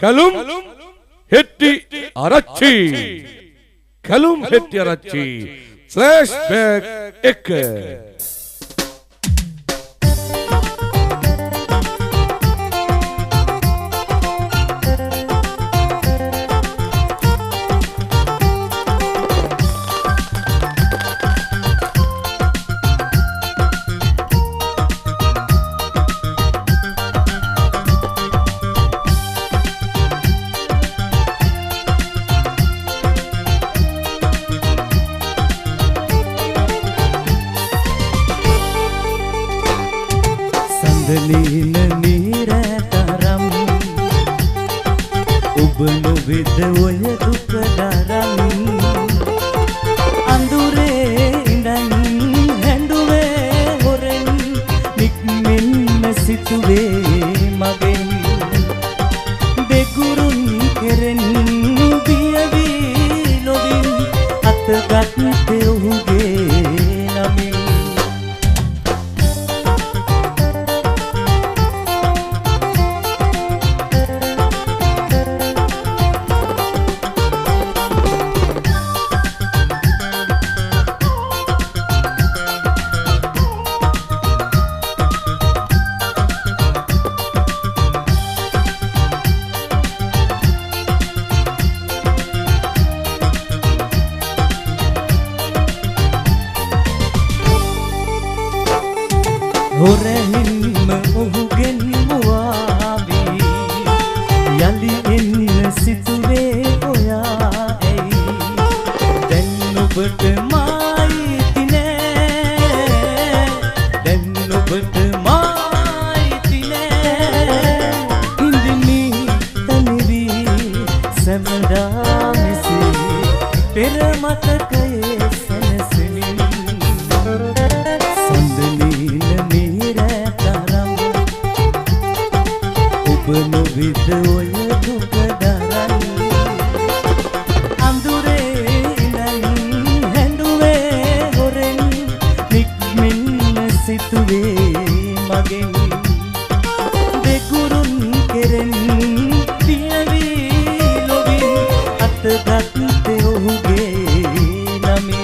කලුම් හෙට්ටි ආරච්චි කලුම් හෙට්ටි ආරච්චි flashback එක Nina mira taram ubnu vidwoya dukadaram andure indan henduwe horen nikmen mesituwe magen begurun keren biyavi lovin atgatte uge namin Horehin ohugen muavi yali enna situwe oya ei den obata mai tine den obata mai tine indini tanivi samada misi pera matakaye sanasini ubnu vidwoya dukadaran andure indan henduwe horen nikmen situwe magen begurun keren piyavi lovin atgatte ohuge nami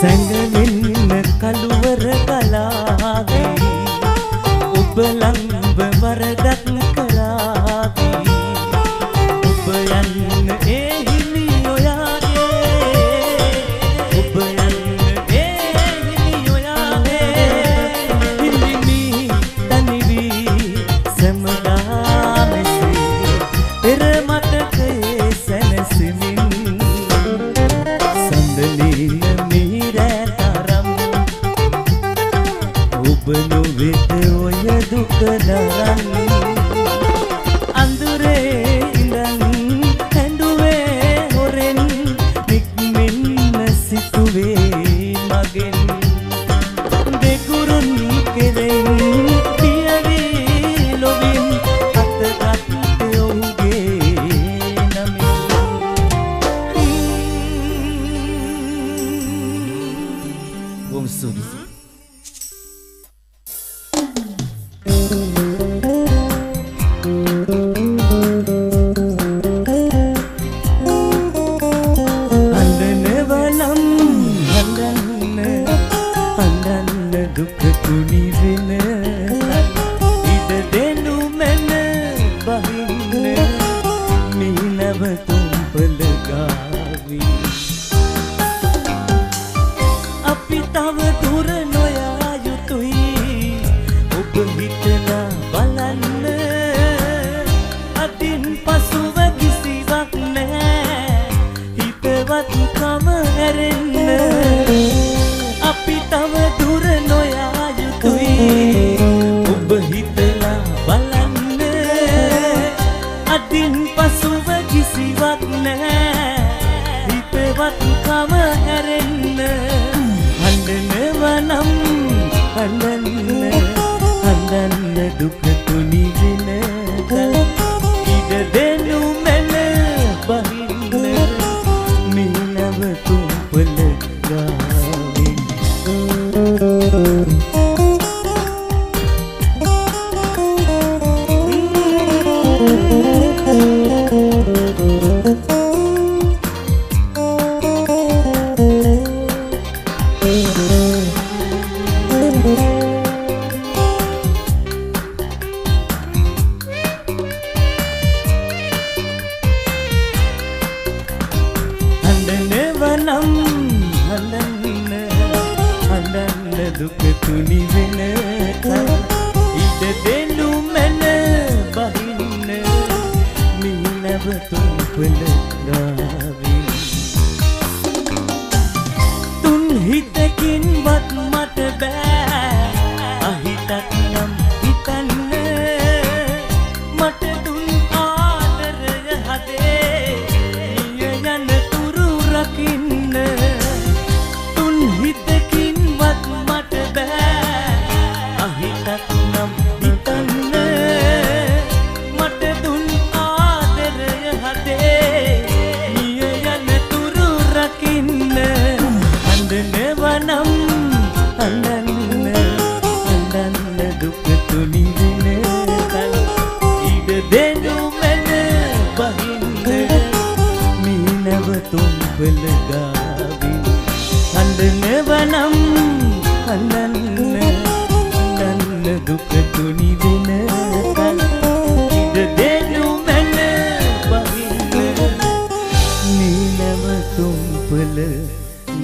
Sangalen kaluwar kalagi ublang bawaradak kalagi ubayan ehini oyage ubayan ehini oyage hindimi tanivi samada mesi peramatake sanasimin sandalina ubnu vidwoya dukadaran අදින් පසුව කිසිවක් නැහැ හිතවත් කම හැරෙන්න හඬනවනම් හඬන්න දුක තුනි වෙන කල ඉඩ දෙනු මැන බහින්න මීනව තුම්පල ගාවෙන් හඬන්න දුක තුනි වෙන කල ඉඩ දෙනු මැන බහින්න මීනව තුම්පල ගාවින් තුන් හිතකින්වත් මට බෑ අහිතත් නම් හිතන්න මට දුන් ආදරය හදේ නිය යන තුරු රකින්න තුන් හිතකින්වත් මට බෑ අහිතත් නම් හිතන්න මට දුන් ආදරය හදේ නිය යන තුරු රකින්න හඬනවනම් හඬන්න දුක තුනි වෙන කල ඉඩ දෙනු මැන බහින්න මීනව තුම්පල ගාවින් හඬනවනම් හඬන්න දුක තුනි වෙන කල ඉඩ දෙනු මැන බහින්න මීනව තුම්පල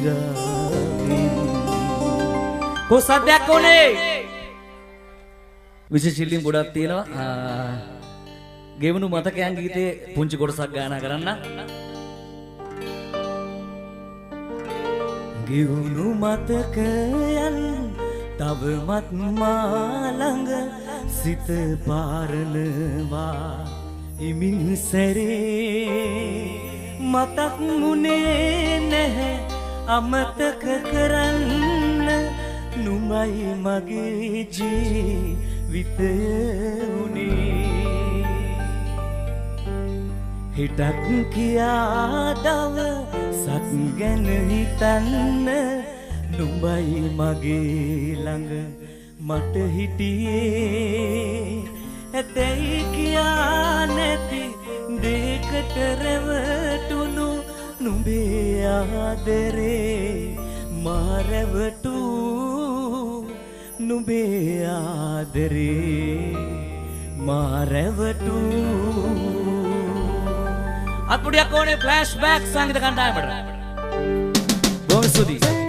ගාවින් කොසද්දයක් ඕනේ විශේෂිලින් ගොඩක් තියෙනවා ගෙවුණු මතකයන් ගීතේ පුංචි කොටසක් ගායනා කරන්න ගෙවුණු මතකයන් තවමත් මා ළඟ සිත පාරනවා ඉමින් සැරේ මතක් මුනේ නැහැ අමතක කරන්න නුඹයි මගේ ජීවිතය උනේ හිටක් කියා දවසක් ගැන හිතන්න නුඹයි මගේ ළඟ මට හිටියේ ඇතැයි කියා නැති දෙකට රැවටුණු නුඹේ ආදරේ මා රැවටු නුඹේ ආදරේ මා රැවටු අත්පුඩියක් ඕනේ ෆ්ලෑෂ් බෑක් සංගීත කණ්ඩායමට බොහොම ස්තුතියි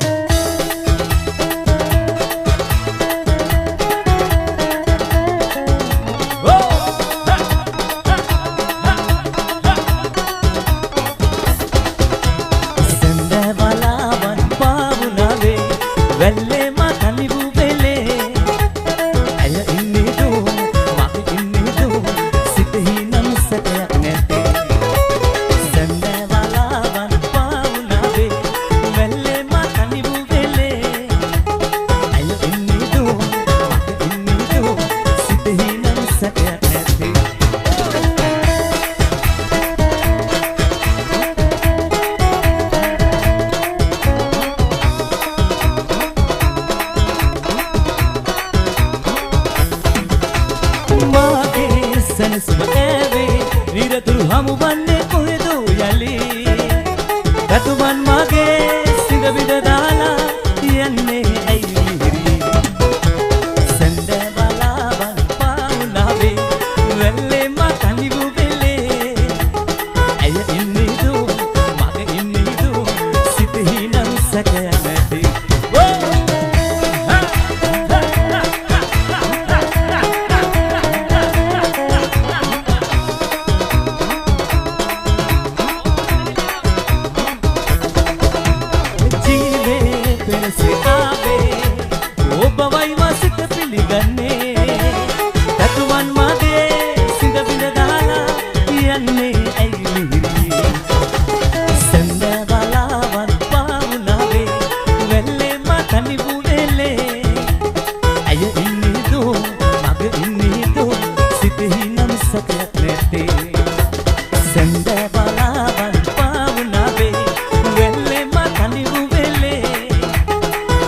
සැකයක් නැත්තේ සඳ බලාවන් පාවුනාවේ වෙල්ලේ මතනිවු වෙලේ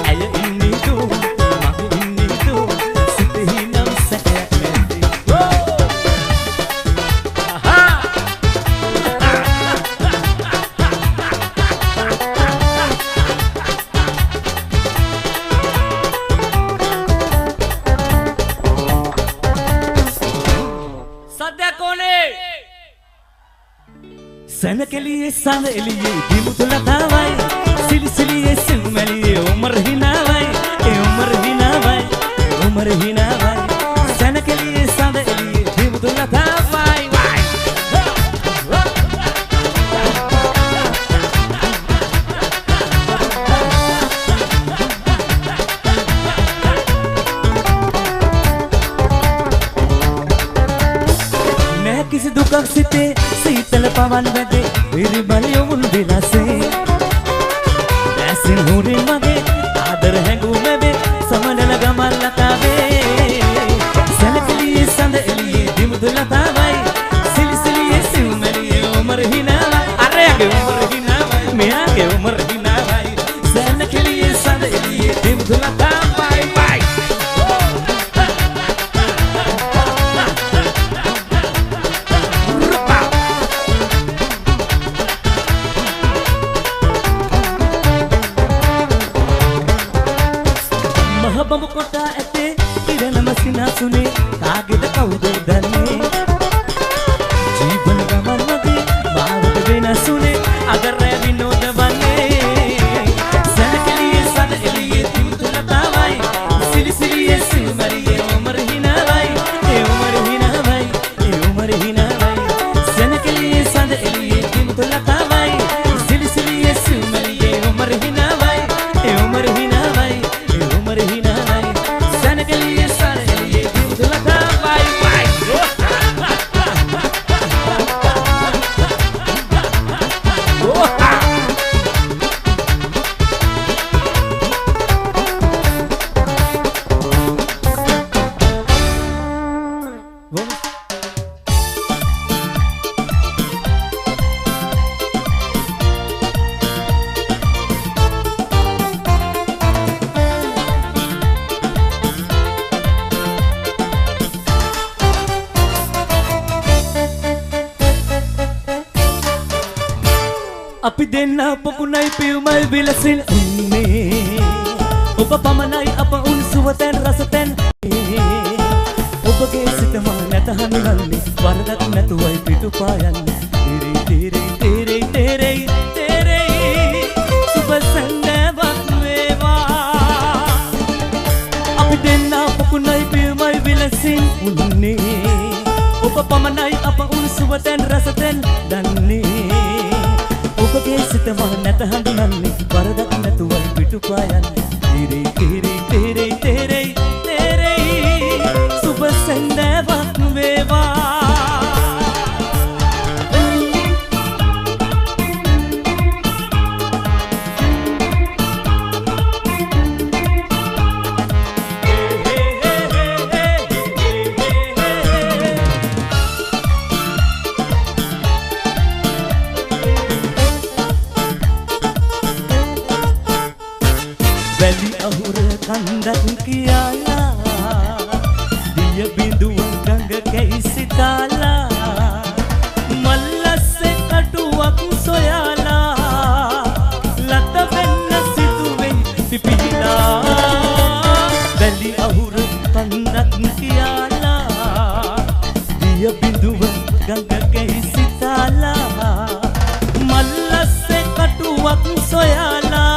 ඇය ඉන්නේ දෝ මම ඉන්නේ දෝ සිතෙහි නම් සැකයක් නැත්තේ සනකෙලියේ සඳ එළියේ දිමුතුල තාවයි සිලිසිලියේ සිල්මැලියේ උමර හිනාවයි ඒ උමර හිනාවයි උමර හිනාවයි සනකෙලියේ සඳ එළියේ දිමුතුල තාවයි නෑ කිසි දුකක් සිතේ සීතල පවන් වැදේ විරිබලිය උන් විලාසේ ඇසින් හුරින් මගේ ආදර හැඟුම් ලැබේ සමනල ගමන් ලතාවේ සැලකලියේ සඳ එළියේ දිමුතු ලතාවයි සිලිසිලියේ සිව්මැලියේ උමර හිනාවයි අරයාගේ උමර හිනාවයි මෙයාගේ උමර හිනාවයි සැලකලියේ සඳ එළියේ දිමුතු ලතාවයි බයි බඹ කොටා ඇතේ ඉරණම සිනාසුනේ කාගෙද කවුද දන්නේ ජීවන ගමන් මගේ මාවත වෙනසුනේ අගර විනෝද වන්නේ සනකලියේ සඳ එළියේ දිමුතු ලතාවයි සිලිසිලියේ සිල්මරියේ උමර හිනාවයි ඒ උමර හිනාවයි ඒ උමර හිනාවයි සනකලියේ සඳ එළියේ දිමුතු ලතාවයි සිලිසිලියේ සිල්මරියේ උමර හිනාවයි ඒ උමර හිනාවයි ඒ උමර හිනාවයි සනකලියේ සඳ එළියේ දිමුතු ලතාවයි අපි දෙන්න පොකුණයි පියුමයි විලසින් උන්නේ ඔබ පමණයි අප උන් සුවතෙන් රසතෙන් ඔබගේ සිත මා නැත හඳුනන්නේ වරදක් නැතුවයි පිටුපායන්නේ තෙරේ තෙරේ තෙරේ තෙරේ සුබ සඳවක් වේවා අපි දෙන්න පොකුණයි පියුමයි විලසින් උන්නේ ඔබ පමණයි අප උන් සුවතෙන් රසතෙන් දන්නේ ඔබගේ සිත මා නැත හඳුනන්නේ වරදක් නැතුවයි පිටුපායන්නේ තෙරේ තෙරේ තෙරේ තෙරේ තෙරේ සුබ සඳවක් වේවා වැලි අහුර කන්දක් කියාලා දිය බිඳුව ගඟ කැයි සිතාලා මල්ලස්සේ කටුවක් සොයාලා ලත වෙන්න සිදුවෙන් පිපිලා වැලි අහුර කන්දක් කියාලා දිය බිඳුව ගඟ කැයි සිතාලා මල්ලස්සේ කටුවක් සොයාලා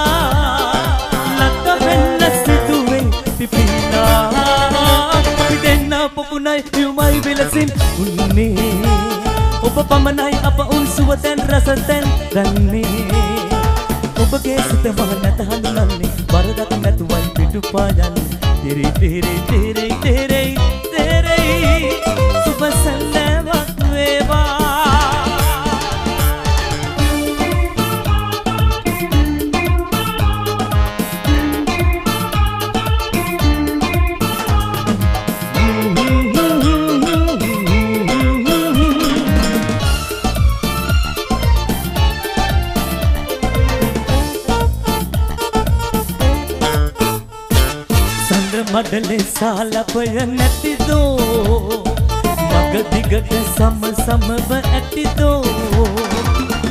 පොකුණයි පියුමයි විලසින් උන්නේ ඔබ පමණයි අප උන් සුවතෙන් රසතෙන් දන්නේ ඔබගේ සිත මා නැත හඳුනන්නේ වරදක් නැතුවයි පිටුපායන්නේ තෙරේ තෙරේ තෙරේ තෙරේ තෙරේ සුබ සඳවක් වේවා මඩලේ සාලපය නැතිදෝ මග දිගට සම සමව ඇතිදෝ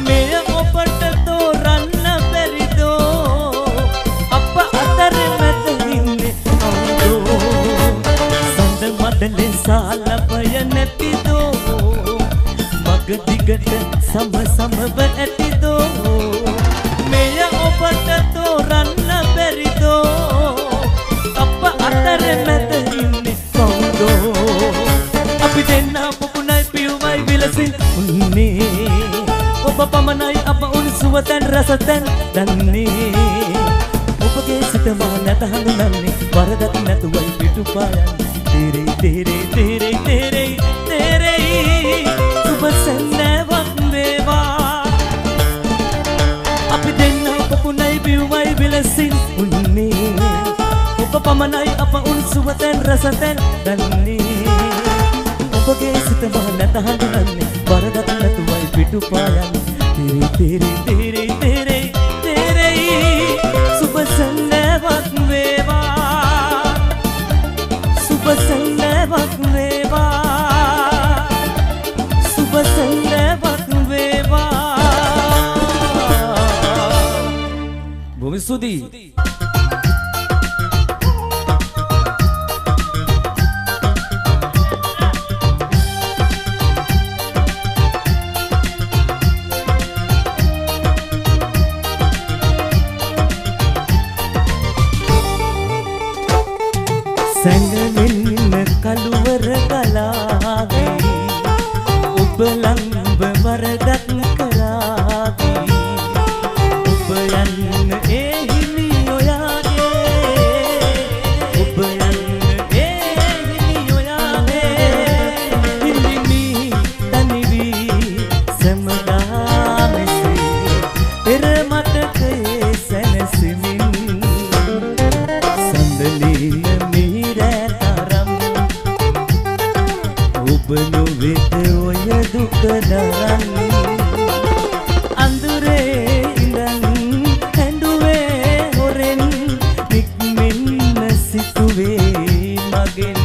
මෙය ඔබට තෝරන්න බැරිදෝ අප අතර මැද ඉන්නේ කවුදෝ සඳ මඩලේ සාලපය නැතිදෝ මග දිගට සම සමව ඇතිදෝ මෙය ඔබට තෝරන්න බැරිදෝ අප අතර මැද ඉන්නේ කවුදෝ අපි දෙන්න පුපුණයි පියුමයි විලසින් උන්නේ ඔබ පමණයි අප උණුසුව තැන් රස තැන් දන්නේ ඔබගේ සිත මා නැත හඳුනන්නේ වරදක් නැතුවයි පිටුපායන් තේරෙයි තේරෙයි තේරෙයි තේරෙයි තේරෙයි සුබ සැන්දෑවක් වේවා අපි දෙන්න පුපුණයි පියුමයි විලසින් උන්නේ ඔබ පමණයි අප උණුසුව තැන් රස තැන් දන්නේ ඔබගේ සිත මා නැත හඳුනන්නේ වරදක් නැතුවයි පිටුපායන් තේරෙයි තේරෙයි තේරෙයි තේරෙයි සුබ සැන්දෑවක් වේවා සුබ සැන්දෑවක් වේවා සුබ සැන්දෑවක් වේවා බොහොම ස්තුතියි සැඟවෙන්න කළුවර ගලාවී ඔබ ලංබ වරදක් කරාවී ඔබ යන්න ඒ හිමි ඔයාගේ ඔබ යන්න ඒ හිමි ඔයාගේ හිමිමි තනිවී සැමදා මෙසේ පෙර මතකයේ සැනසෙමින් සඳලිය ඔබ නොවෙත ඔය දුක දරන්න අඳුරේ ඉඳන් හැඬුවේ හොරෙන් නික්මෙන්න සිතුවේ මගෙන්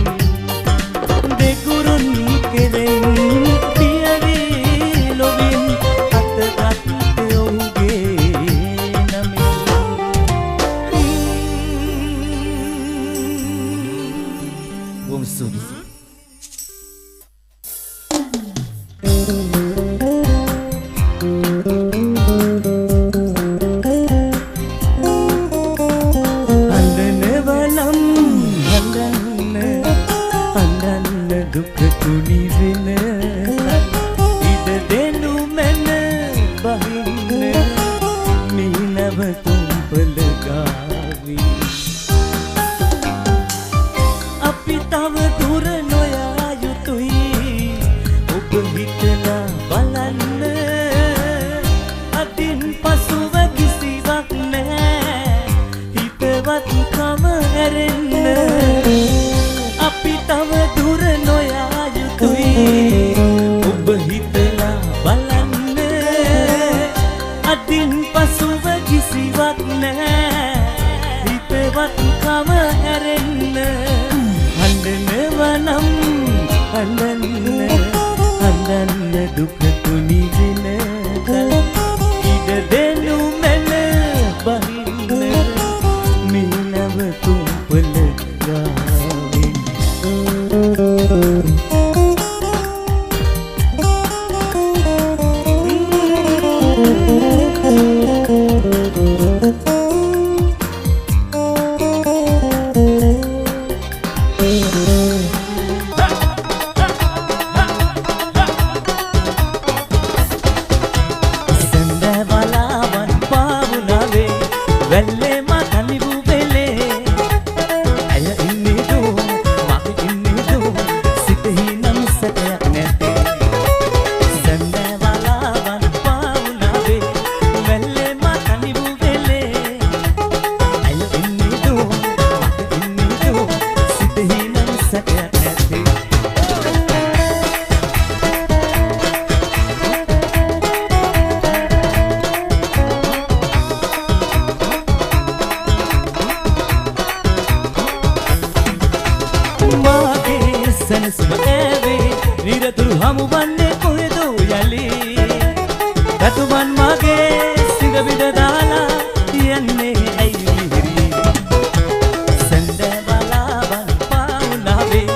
දෙකුරුන් කෙරෙන් පියවී ලොවින් අතගත් ඔහුගේ නමින් බොහොම ස්තුතියි අපි තව දුර නොයා යුතුයි ඔබ හිතලා බලන්න අදින් පසුව කිසිවක් නැහැ හිතවත්කම හැරෙන්න හඬනවනම් හඬන්න දුක තුනි වෙන ඉඩ දෙනු මැන බහින්න මිනව තුම්පල ගාවින් හමු වන්නේ කොහෙද යලි රතුමන් මගේ සිඳ විඳ දාලා යන්නේ ඇයි මිහිරි සඳ බලාවන් පාවුනාවේ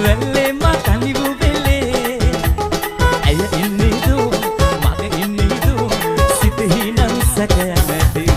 වෙල්ලේ මකනිවු වෙලේ ඇය ඉන්නේ දෝ මගේ ඉන්නේ දෝ සිතෙහි නම් සැකයක් නැති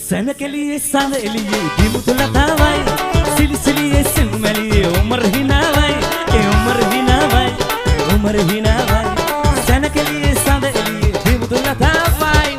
सनकलिए सानलिए दिमुतला दावाई सिलसिलिए सिलमलिए उमर हिनावाई सनकलिए सानलिए दिमुतला दावाई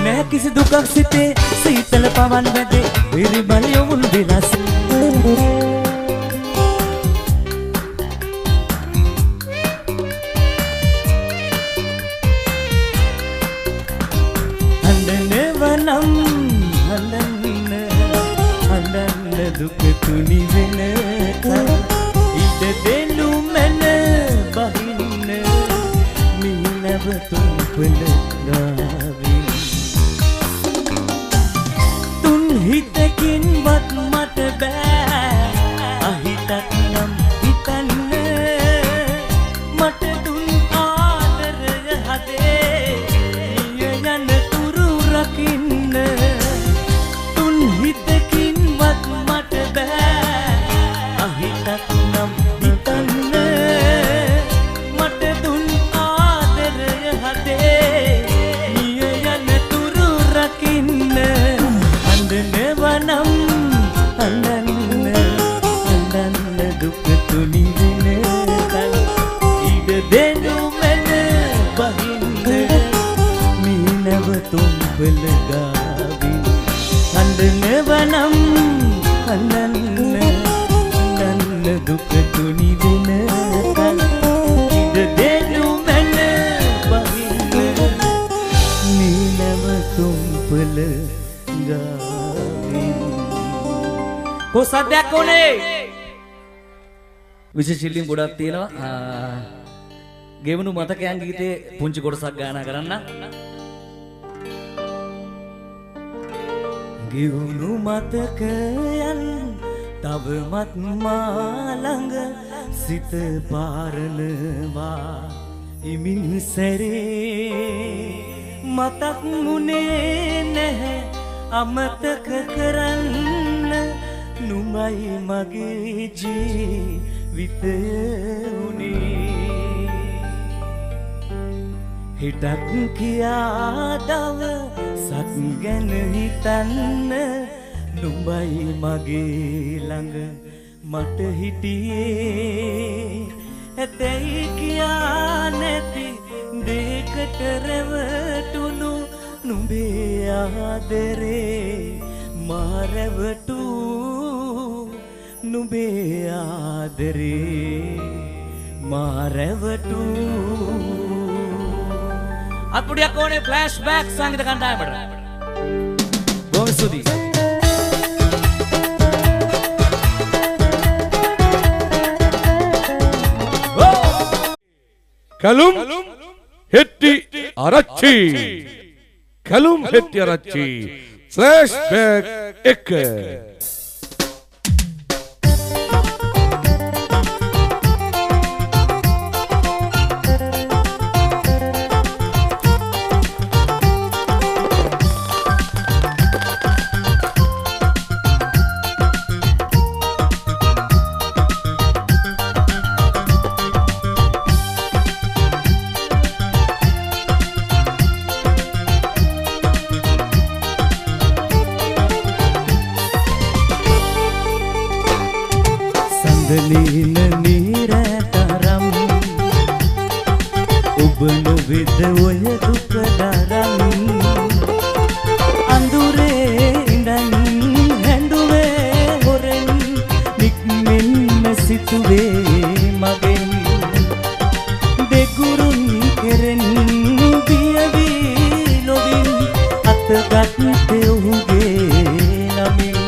मैं किसी दुकान सिते शीतल पवन बदे मेरी बलियों मुन बिलास हंडने वनम हंडन दुख तुनी विन इद देनु मन बहिन मीनव तुम पलगावी හිතකින් වත් මට බෑ අහිතක් නම් හිතන්න මට දුන් ආදරය හදේ නිය යන තුරු රකින්න තුන් හිතකින් වත් මට බෑ අහිතක් නම් හිතන්න මට දුන් ආදරය හදේ නිය යන තුරු රකින්න वनम हंडन दुख तुनी विन इड देनु मन बहिन मीनव तुम बलगावी हंडन वनम हंडन दुख तुनी विन इड देनु मन बहिन मीनव तुम बलगावी කොසද්දයක් ඕනේ විශේෂ ඉල්ලීම් ගොඩක් තියෙනවා ගෙවුණු මතකයන් ගීතේ පුංචි කොටසක් ගායනා කරන්න ගෙවුණු මතකයන් තවමත් මා ළඟ සිත පාරනවා ඉමින් සැරේ මතක් මුනේ නැහැ අමතක කරන්න නුඹයි මගේ ජීවිතය උනේ හිතක් කියා දවසක් ගැන හිතන්න නුඹයි මගේ ළඟ මට හිටියේ ඇතැයි කියා නැති දෙකට රැවටුණු නුඹේ ආදරේ මාරැවටු නුඹේ ආදරේ මාරැවටු අත්පුඩියක් ඕනේ ෆ්ලෑෂ් බෑක් සංගීත කණ්ඩායමට බොහොම ස්තුතියි කලුම් හෙට්ටි ආරච්චි කලුම් හෙට්ටි ආරච්චි ෆ්ලෑෂ්බෑක් එක සඳලින නිරතරම් ඔබ නොවෙද ඔය දුක දරම් අඳුරේ ඉඳන් හැඬුවේ හොරෙන් නික්මෙන්න සිතුවේ මගෙන් දෙගුරුන් කෙරෙන් බියවී ලොවින් අතගත්තේ ඔහුගේ නමින්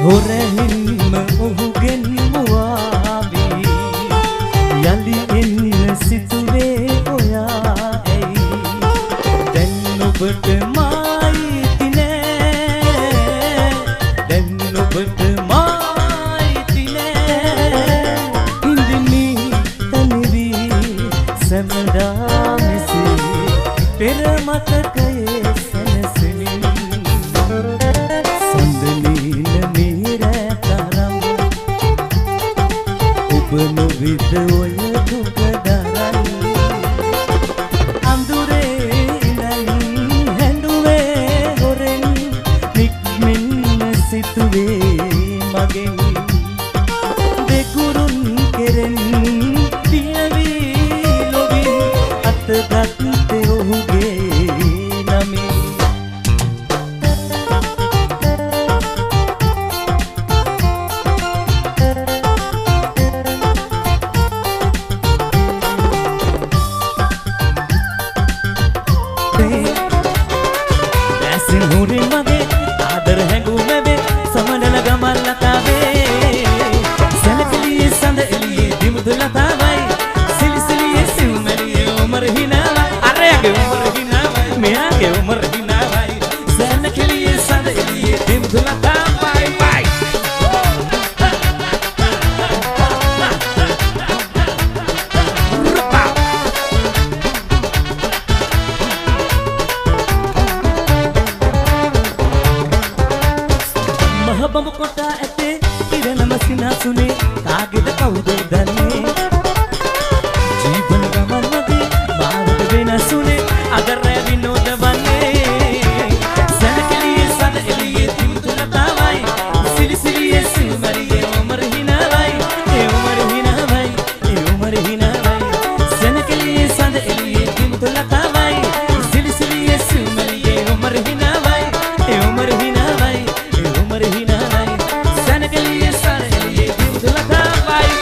හොරහින්ම ඔහුගෙන් මුවාවී යලි එන්න සිතුවේ ඔයා ඇයි දැන් ඔබට මායිති නෑ දැන් ඔබට මායිති නෑ ඉඳිනි තනිවී සැමදා මෙසේ පෙර මතකයේ සැනසෙමින් නොවිද ඔය දුක දරන් අඳුරේ ඉඳන් හැඬුවේ හොරෙන් නික්මෙන්න සිතුවේ මගෙන් දෙගුරුන් කෙරෙන් පියවී ලොවින් අතගත්තේ ඔහුගේ නමින් හුරින් මගේ ආදර හැඟුමේ සමනල ගමන් ලතාවේ සැලකලියේ සඳ එළියේ දිමුදු ලතාවයි සිලිසිලියේ සිව්මැලියේ උමර හිනාවයි අරයාගේ උමර හිනාවයි මෙයාගේ උමර හිනාවයි සැලකලියේ සඳ එළියේ දිමුදු ලතාවයි බයි බඹ කොටා ඇතේ ඉරණම සිනාසුනේ කාගෙද කවුද දන්නේ ජීවන ගමන් මගේ මාවත වෙනසුනේ අද රැ විනෝද වන්නේ සැලකලියේ සඳ එළියේ දිමුදු ලතාවයි සිලිසිලියේ සිව්මැලියේ උමර හිනාවයි ඒ උමර හිනාවයි ඒ උමර හිනාවයි සැලකලියේ සඳ එළියේ දිමුදු ලතාවයි සිලිසිලියේ සිව්මැලියේ උමර හිනාවයි ඒ උමර හිනාවයි ඒ උමර හිනාවයි සැලකලියේ සඳ එළියේ දිමුදු ලතාවයි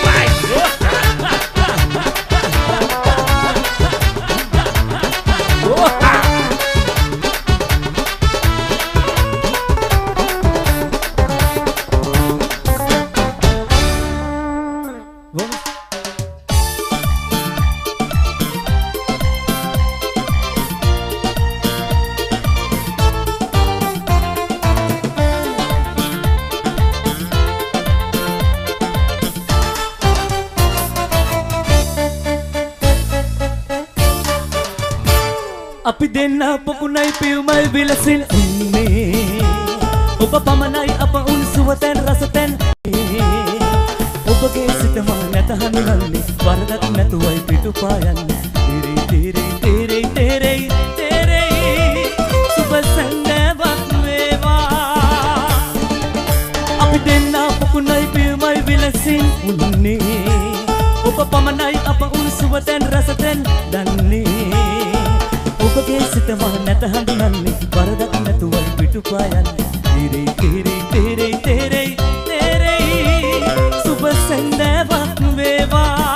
අපි දෙන්න පොකුණයි පියුමයි විලසින් උන්නේ ඔබ පමණයි අප උන්සුවතෙන් රසතෙන් ඔබගේ සිත මම නැත හඳුනන්නේ වරදක් නැතුවයි පිටුපායන්නේ තෙරේ තෙරේ තෙරේ තෙරේ සුබ සංගවක් වේවා අපි දෙන්න පොකුණයි පියුමයි විලසින් උන්නේ ඔබ පමණයි අප උන්සුවතෙන් රසතෙන් දන්නේ ඔබගේ සිත මම නැත හඳුනන්නේ වරදක් පිටුපායන් තෙරේ තෙරේ තෙරේ තෙරේ තෙරේ සුබ සන්දාවක් වේවා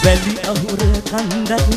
වැලි අහුර කන්දක්